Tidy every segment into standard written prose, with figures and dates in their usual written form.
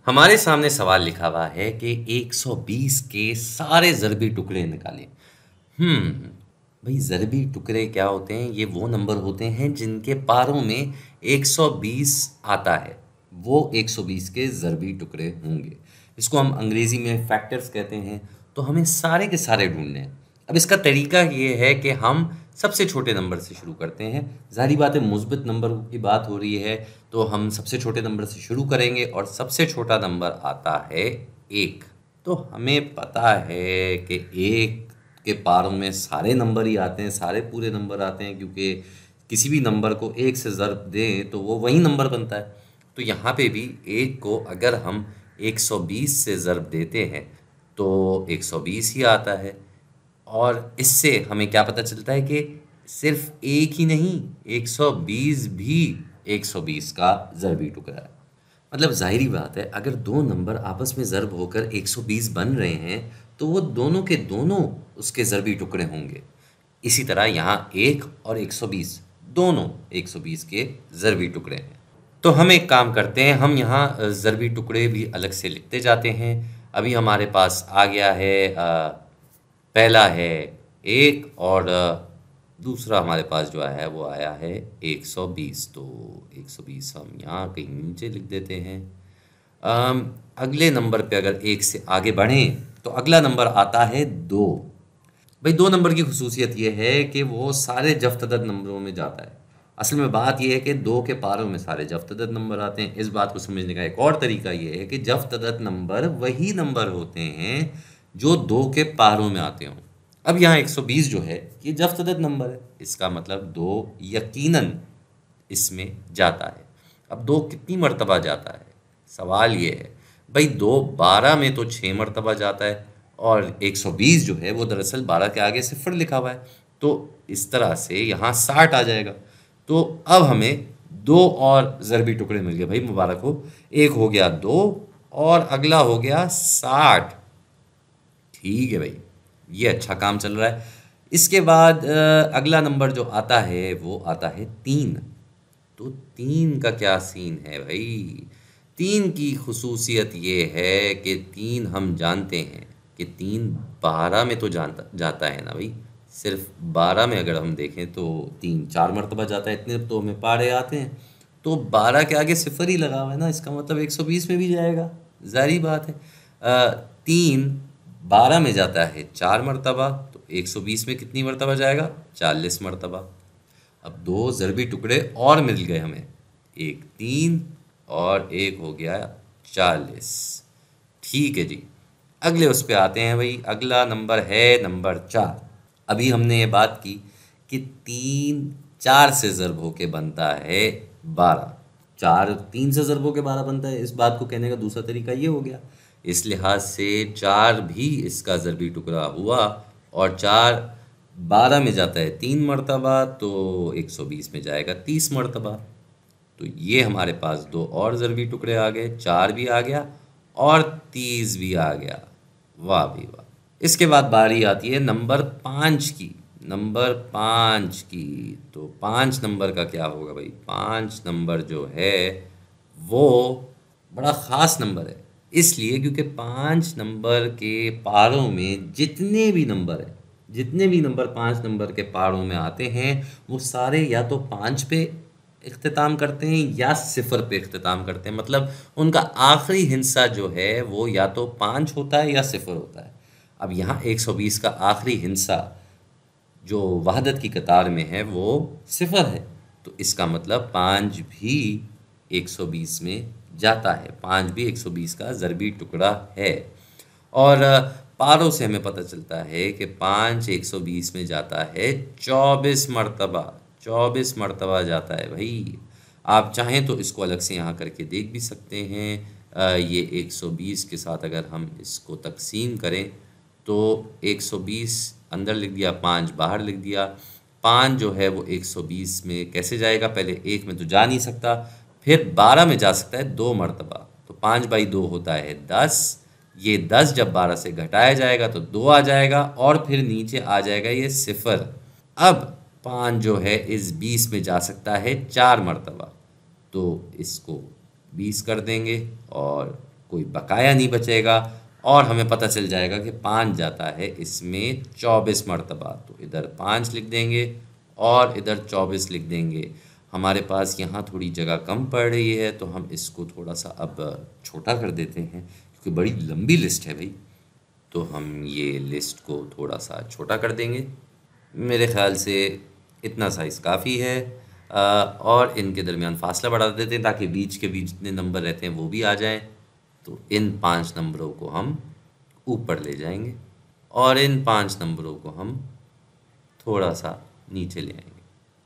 हमारे सामने सवाल लिखा हुआ है कि 120 के सारे ज़रबी टुकड़े निकालें। हम्म भाई, ज़रबी टुकड़े क्या होते हैं? ये वो नंबर होते हैं जिनके पारों में 120 आता है, वो 120 के ज़रबी टुकड़े होंगे। इसको हम अंग्रेज़ी में फैक्टर्स कहते हैं। तो हमें सारे के सारे ढूंढने हैं। अब इसका तरीका ये है कि हम सबसे छोटे नंबर से शुरू करते हैं। ज़ाहिर बात है, मुस्बित नंबर की बात हो रही है, तो हम सबसे छोटे नंबर से शुरू करेंगे और सबसे छोटा नंबर आता है 1। तो हमें पता है कि 1 के पारों में सारे नंबर ही आते हैं, सारे पूरे नंबर आते हैं, क्योंकि किसी भी नंबर को 1 से ज़र्ब दें तो वो वही नंबर बनता है। तो यहाँ पे भी 1 को अगर हम 120 से ज़र्ब देते हैं तो 120 ही आता है। और इससे हमें क्या पता चलता है कि सिर्फ एक ही नहीं, 120 भी 120 का ज़रबी टुकड़ा है। मतलब ज़ाहिरी बात है, अगर दो नंबर आपस में ज़र्ब होकर 120 बन रहे हैं तो वो दोनों के दोनों उसके ज़रबी टुकड़े होंगे। इसी तरह यहाँ 1 और 120 दोनों 120 के ज़रबी टुकड़े हैं। तो हम एक काम करते हैं, हम यहाँ ज़रबी टुकड़े भी अलग से लिखते जाते हैं। अभी हमारे पास आ गया है, पहला है 1 और दूसरा हमारे पास जो है वो आया है 120। तो 120 हम यहाँ कहीं नीचे लिख देते हैं। अगले नंबर पे अगर 1 से आगे बढ़ें तो अगला नंबर आता है 2। भाई, 2 नंबर की खुसूसियत ये है कि वो सारे जफ्तदद नंबरों में जाता है। असल में बात यह है कि 2 के पारों में सारे जफ्तदद नंबर आते हैं। इस बात को समझने का एक और तरीका ये है कि जफ्तदद नंबर वही नंबर होते हैं जो 2 के पारों में आते हों। अब यहाँ 120 जो है ये जफ्तदद नंबर है, इसका मतलब 2 यकीनन इसमें जाता है। अब 2 कितनी मरतबा जाता है, सवाल ये है। भाई, 2 12 में तो 6 मरतबा जाता है, और 120 जो है वो दरअसल 12 के आगे सिफर लिखा हुआ है। तो इस तरह से यहाँ 60 आ जाएगा। तो अब हमें 2 और ज़रबी टुकड़े मिल गए भाई, मुबारक हो। एक हो गया 2 और अगला हो गया 60। ठीक है भाई, ये अच्छा काम चल रहा है। इसके बाद अगला नंबर जो आता है वो आता है 3। तो 3 का क्या सीन है भाई? 3 की खुसूसियत ये है कि 3 हम जानते हैं कि 3 12 में तो जाता है ना भाई। सिर्फ 12 में अगर हम देखें तो 3 4 मरतबा जाता है, इतने तो हमें पारे आते हैं। तो 12 के आगे सिफर ही लगा हुआ है ना, इसका मतलब 120 में भी जाएगा, ज़ाहिर बात है। 3 12 में जाता है 4 मरतबा, तो 120 में कितनी मरतबा जाएगा? 40 मरतबा। अब 2 ज़रबी टुकड़े और मिल गए हमें, एक 3 और एक हो गया 40। ठीक है जी, अगले उस पे आते हैं भाई। अगला नंबर है नंबर 4। अभी हमने ये बात की कि 3 4 से ज़रब होके बनता है 12। 4 3 से ज़रब होके 12 बनता है। इस बात को कहने का दूसरा तरीका ये हो गया। इस लिहाज से 4 भी इसका ज़रबी टुकड़ा हुआ, और 4 12 में जाता है 3 मरतबा, तो 120 में जाएगा 30 मरतबा। तो ये हमारे पास 2 और ज़रबी टुकड़े आ गए, 4 भी आ गया और 30 भी आ गया। वाह भी वाह। इसके बाद बारी आती है नंबर 5 की। नंबर 5 की, तो 5 नंबर का क्या होगा भाई? 5 नंबर जो है वो बड़ा ख़ास नंबर है, इसलिए क्योंकि 5 नंबर के पारों में जितने भी नंबर हैं, जितने भी नंबर 5 नंबर के पारों में आते हैं, वो सारे या तो 5 पे इख्तिताम करते हैं या सिफर पे इख्तिताम करते हैं। मतलब उनका आखिरी हिस्सा जो है वो या तो 5 होता है या सिफर होता है। अब यहाँ 120 का आखिरी हिस्सा जो वहदत की कतार में है वो सिफर है, तो इसका मतलब 5 भी 120 में जाता है। 5 भी 120 का ज़रबी टुकड़ा है। और पारों से हमें पता चलता है कि 5 120 में जाता है 24 मरतबा। 24 मरतबा जाता है भाई। आप चाहें तो इसको अलग से यहाँ करके देख भी सकते हैं। ये 120 के साथ अगर हम इसको तकसीम करें तो 120 अंदर लिख दिया, 5 बाहर लिख दिया। 5 जो है वो 120 में कैसे जाएगा? पहले 1 में तो जा नहीं सकता, फिर 12 में जा सकता है 2 मरतबा। तो 5 बाई 2 होता है 10। ये 10 जब 12 से घटाया जाएगा तो 2 आ जाएगा, और फिर नीचे आ जाएगा ये सिफर। अब 5 जो है इस 20 में जा सकता है 4 मरतबा, तो इसको 20 कर देंगे और कोई बकाया नहीं बचेगा और हमें पता चल जाएगा कि 5 जाता है इसमें 24 मरतबा। तो इधर 5 लिख देंगे और इधर 24 लिख देंगे। हमारे पास यहाँ थोड़ी जगह कम पड़ रही है तो हम इसको थोड़ा सा अब छोटा कर देते हैं, क्योंकि बड़ी लंबी लिस्ट है भाई। तो हम ये लिस्ट को थोड़ा सा छोटा कर देंगे। मेरे ख़्याल से इतना साइज़ काफ़ी है। और इनके दरमियान फासला बढ़ा देते हैं ताकि बीच के बीच जितने नंबर रहते हैं वो भी आ जाएं। तो इन 5 नंबरों को हम ऊपर ले जाएंगे और इन 5 नंबरों को हम थोड़ा सा नीचे ले आएंगे।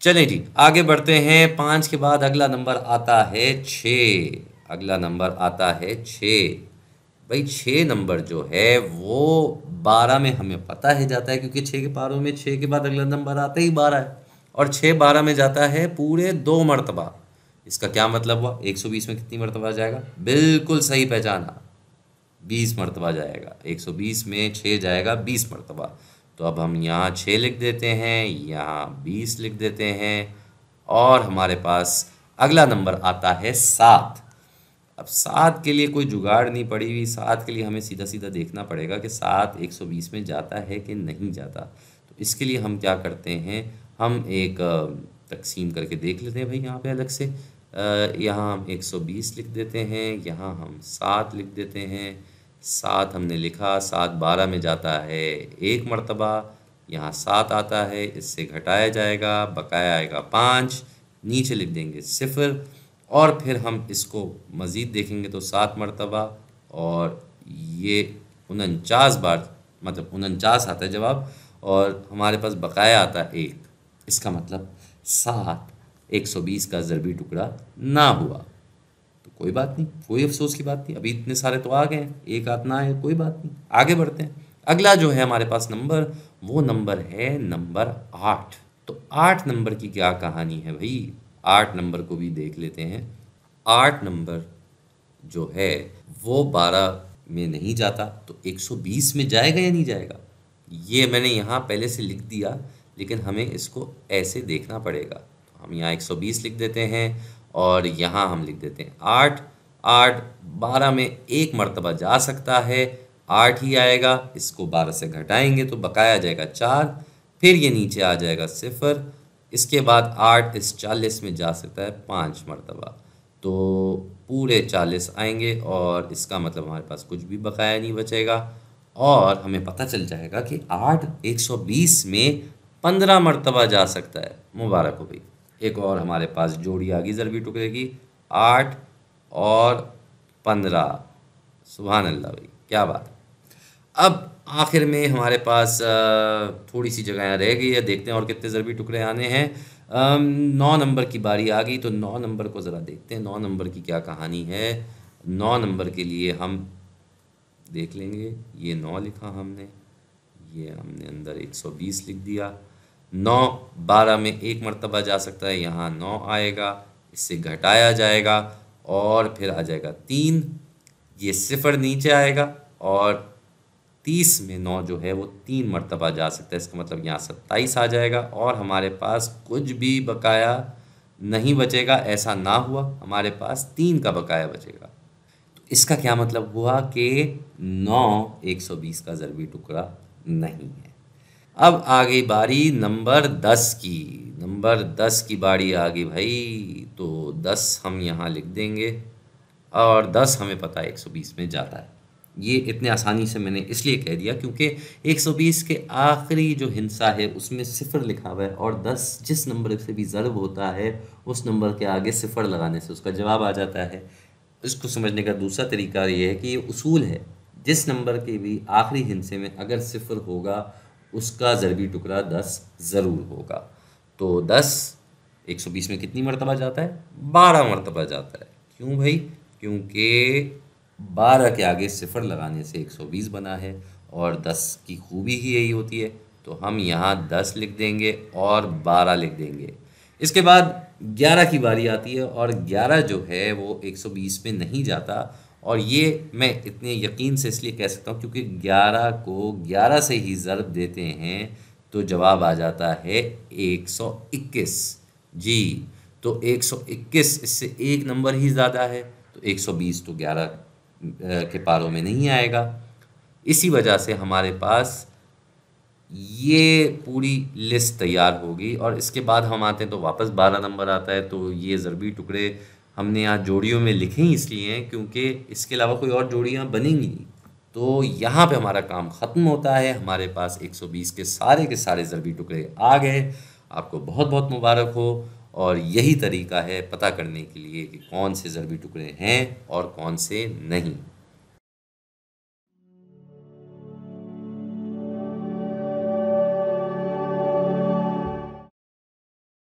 चलें जी, आगे बढ़ते हैं। 5 के बाद अगला नंबर आता है 6। अगला नंबर आता है 6। भाई 6 नंबर जो है वो 12 में हमें पता है जाता है, क्योंकि 6 के पारों में 6 के बाद अगला नंबर आता ही 12 है और 6 12 में जाता है पूरे 2 मरतबा। इसका क्या मतलब हुआ? 120 में कितनी मरतबा जाएगा? बिल्कुल सही पहचाना, 20 मरतबा जाएगा। 120 में 6 जाएगा 20 मरतबा। तो अब हम यहाँ 6 लिख देते हैं, यहाँ 20 लिख देते हैं और हमारे पास अगला नंबर आता है 7। अब 7 के लिए कोई जुगाड़ नहीं पड़ी हुई। 7 के लिए हमें सीधा सीधा देखना पड़ेगा कि 7 120 में जाता है कि नहीं जाता। तो इसके लिए हम क्या करते हैं, हम एक तकसीम करके देख लेते हैं भाई। यहाँ पे अलग से यहाँ हम 120 लिख देते हैं, यहाँ हम 7 लिख देते हैं। 7 हमने लिखा, 7 12 में जाता है 1 मरतबा। यहाँ 7 आता है, इससे घटाया जाएगा, बकाया आएगा 5, नीचे लिख देंगे 0 और फिर हम इसको मज़ीद देखेंगे तो 7 मरतबा और ये 49 बार, मतलब 49 आता है जवाब और हमारे पास बकाया आता है 1। इसका मतलब 7 120 का ज़रबी टुकड़ा ना हुआ। तो कोई बात नहीं, कोई अफसोस की बात नहीं, अभी इतने सारे तो आ गए हैं, एक आध ना है कोई बात नहीं, आगे बढ़ते हैं। अगला जो है हमारे पास नंबर, वो नंबर है नंबर 8। तो 8 नंबर की क्या कहानी है भाई? 8 नंबर को भी देख लेते हैं। 8 नंबर जो है वो 12 में नहीं जाता, तो 120 में जाएगा या नहीं जाएगा? ये मैंने यहाँ पहले से लिख दिया, लेकिन हमें इसको ऐसे देखना पड़ेगा। तो हम यहाँ 120 लिख देते हैं और यहाँ हम लिख देते हैं 8। 8 12 में 1 मरतबा जा सकता है, 8 ही आएगा। इसको 12 से घटाएंगे तो बकाया जाएगा 4, फिर ये नीचे आ जाएगा 0। इसके बाद 8 इस 40 में जा सकता है 5 मरतबा, तो पूरे 40 आएंगे और इसका मतलब हमारे पास कुछ भी बकाया नहीं बचेगा और हमें पता चल जाएगा कि 8 120 में 15 मरतबा जा सकता है। मुबारक हो भाई, एक और हमारे पास जोड़ी आ गई ज़रबी टुकड़े की, 8 और 15। सुभान अल्लाह भाई, क्या बात है। अब आखिर में हमारे पास थोड़ी सी जगह रह गई है, देखते हैं और कितने ज़रबी टुकड़े आने हैं। 9 नंबर की बारी आ गई, तो 9 नंबर को ज़रा देखते हैं 9 नंबर की क्या कहानी है। 9 नंबर के लिए हम देख लेंगे, ये 9 लिखा हमने, ये हमने अंदर 120 लिख दिया। 9 12 में 1 मरतबा जा सकता है, यहाँ 9 आएगा, इससे घटाया जाएगा और फिर आ जाएगा 3, ये 0 नीचे आएगा और 30 में 9 जो है वो 3 मरतबा जा सकता है। इसका मतलब यहाँ 27 आ जाएगा और हमारे पास कुछ भी बकाया नहीं बचेगा। ऐसा ना हुआ, हमारे पास 3 का बकाया बचेगा। तो इसका क्या मतलब हुआ कि 9 120 का ज़रबी टुकड़ा नहीं है। अब आ गई बारी नंबर 10 की। नंबर 10 की बारी आ गई भाई, तो 10 हम यहाँ लिख देंगे और 10 हमें पता है 120 में जाता है। ये इतने आसानी से मैंने इसलिए कह दिया क्योंकि 120 के आखिरी जो हिस्सा है उसमें 0 लिखा हुआ है और 10 जिस नंबर से भी ज़रब होता है उस नंबर के आगे 0 लगाने से उसका जवाब आ जाता है। इसको समझने का दूसरा तरीका ये है कि ये उसूल है, जिस नंबर के भी आखिरी हिस्से में अगर 0 होगा उसका ज़रबी टुकड़ा 10 ज़रूर होगा। तो 10 120 में कितनी मरतबा जाता है? 12 मरतबा जाता है। क्यों भाई? क्योंकि 12 के आगे 0 लगाने से 120 बना है और 10 की खूबी ही यही होती है। तो हम यहाँ 10 लिख देंगे और 12 लिख देंगे। इसके बाद 11 की बारी आती है और 11 जो है वो 120 में नहीं जाता और ये मैं इतने यकीन से इसलिए कह सकता हूँ क्योंकि 11 को 11 से ही ज़रब देते हैं तो जवाब आ जाता है 121। जी, तो 121, इससे एक नंबर ही ज़्यादा है, तो 120 तो 11 के पारों में नहीं आएगा। इसी वजह से हमारे पास ये पूरी लिस्ट तैयार होगी और इसके बाद हम आते हैं तो वापस 12 नंबर आता है। तो ये ज़रबी टुकड़े हमने यहाँ जोड़ियों में लिखे ही इसलिए हैं क्योंकि इसके अलावा कोई और जोड़ियाँ बनेंगी नहीं। तो यहाँ पे हमारा काम ख़त्म होता है, हमारे पास 120 के सारे ज़रबी टुकड़े आ गए। आपको बहुत बहुत मुबारक हो। और यही तरीका है पता करने के लिए कि कौन से ज़रबी टुकड़े हैं और कौन से नहीं।